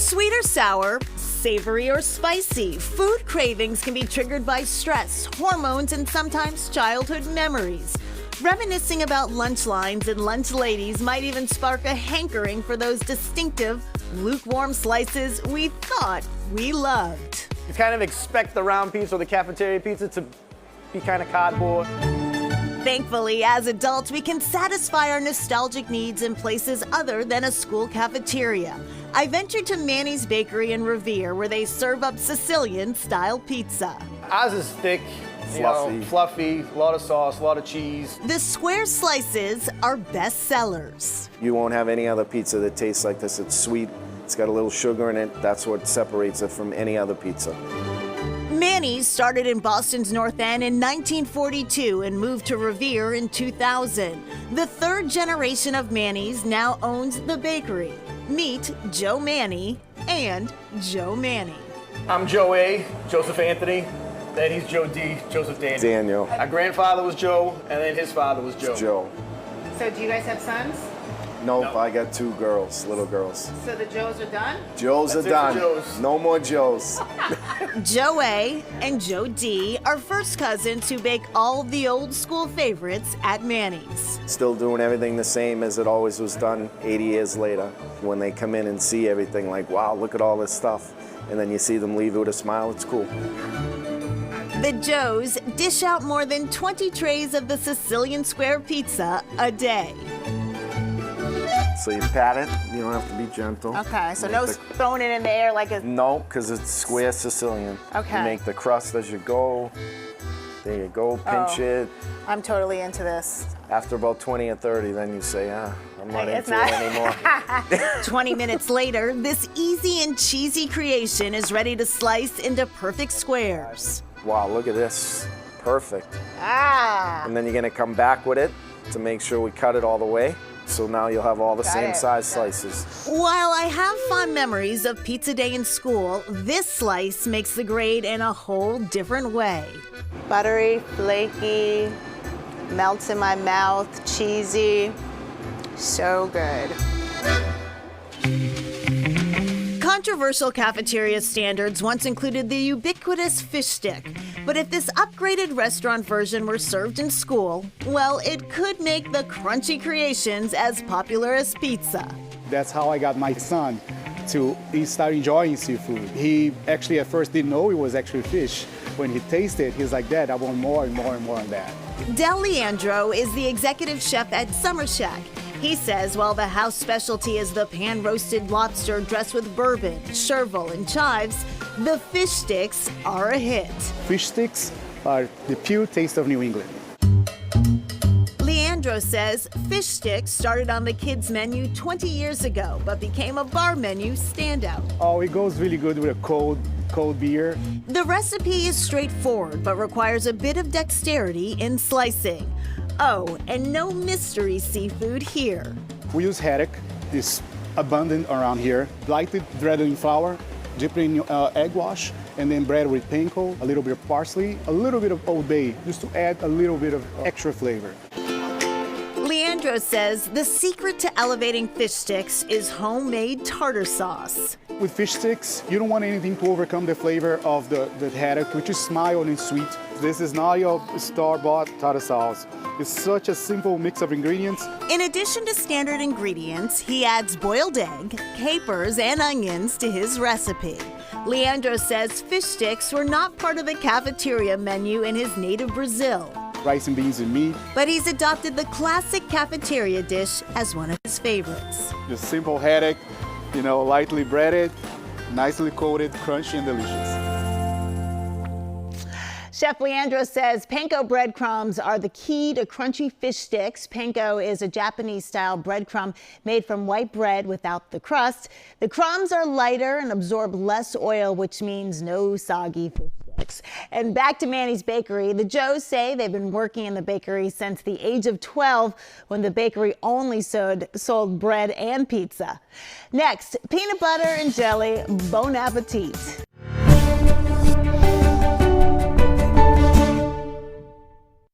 Sweet or sour, savory or spicy, food cravings can be triggered by stress, hormones, and sometimes childhood memories. Reminiscing about lunch lines and lunch ladies might even spark a hankering for those distinctive, lukewarm slices we thought we loved. You kind of expect the round pizza or the cafeteria pizza to be kind of cardboard. Thankfully, as adults, we can satisfy our nostalgic needs in places other than a school cafeteria. I ventured to Manny's Bakery in Revere, where they serve up Sicilian-style pizza. Ours is thick, fluffy, a lot of sauce, a lot of cheese. The square slices are best sellers. You won't have any other pizza that tastes like this. It's sweet, it's got a little sugar in it. That's what separates it from any other pizza. Manny's started in Boston's North End in 1942 and moved to Revere in 2000. The third generation of Manny's now owns the bakery. Meet Joe Manny and Joe Manny. I'm Joe A, Joseph Anthony. Then he's Joe D, Joseph Daniel. Our grandfather was Joe, and then his father was Joe. Joe. So do you guys have sons? Nope, I got two girls, little girls. So the Joes are done? Joes are done. Joes. No more Joes. Joe A and Joe D are first cousins who bake all the old school favorites at Manny's. Still doing everything the same as it always was done 80 years later. When they come in and see everything like, wow, look at all this stuff. And then you see them leave with a smile, it's cool. The Joes dish out more than 20 trays of the Sicilian square pizza a day. So you pat it, you don't have to be gentle. Okay, so no throwing it in the air like a... No, because it's square Sicilian. Okay. You make the crust as you go. There you go, pinch it. I'm totally into this. After about 20 or 30, then you say, I'm not It's into not. it anymore. 20 minutes later, this easy and cheesy creation is ready to slice into perfect squares. Wow, look at this. Perfect. Ah! And then you're gonna come back with it to make sure we cut it all the way. So now you'll have all the same size slices. While I have fond memories of pizza day in school, this slice makes the grade in a whole different way. Buttery, flaky, melts in my mouth, cheesy. So good. Controversial cafeteria standards once included the ubiquitous fish stick. But if this upgraded restaurant version were served in school, well, it could make the crunchy creations as popular as pizza. That's how I got my son to start enjoying seafood. He actually at first didn't know it was actually fish. When he tasted it, he's like, Dad, I want more and more and more of that. Del Leandro is the executive chef at Summer Shack. He says while the house specialty is the pan-roasted lobster dressed with bourbon, chervil, and chives, the fish sticks are a hit. Fish sticks are the pure taste of New England. Leandro says fish sticks started on the kids' menu 20 years ago, but became a bar menu standout. Oh, it goes really good with a cold beer. The recipe is straightforward, but requires a bit of dexterity in slicing. Oh, and no mystery seafood here. We use haddock. It's abundant around here. Lightly dreaded in flour, dipped in egg wash, and then bread with panko, a little bit of parsley, a little bit of Old Bay, just to add a little bit of extra flavor. Leandro says the secret to elevating fish sticks is homemade tartar sauce. With fish sticks, you don't want anything to overcome the flavor of the haddock, which is mild and sweet. This is not your store-bought tartar sauce. It's such a simple mix of ingredients. In addition to standard ingredients, he adds boiled egg, capers, and onions to his recipe. Leandro says fish sticks were not part of the cafeteria menu in his native Brazil. Rice and beans and meat. But he's adopted the classic cafeteria dish as one of his favorites. Just simple haddock, lightly breaded, nicely coated, crunchy and delicious. Chef Leandro says panko breadcrumbs are the key to crunchy fish sticks. Panko is a Japanese-style breadcrumb made from white bread without the crust. The crumbs are lighter and absorb less oil, which means no soggy fish sticks. And back to Manny's Bakery. The Joes say they've been working in the bakery since the age of 12, when the bakery only sold bread and pizza. Next, peanut butter and jelly. Bon appetit.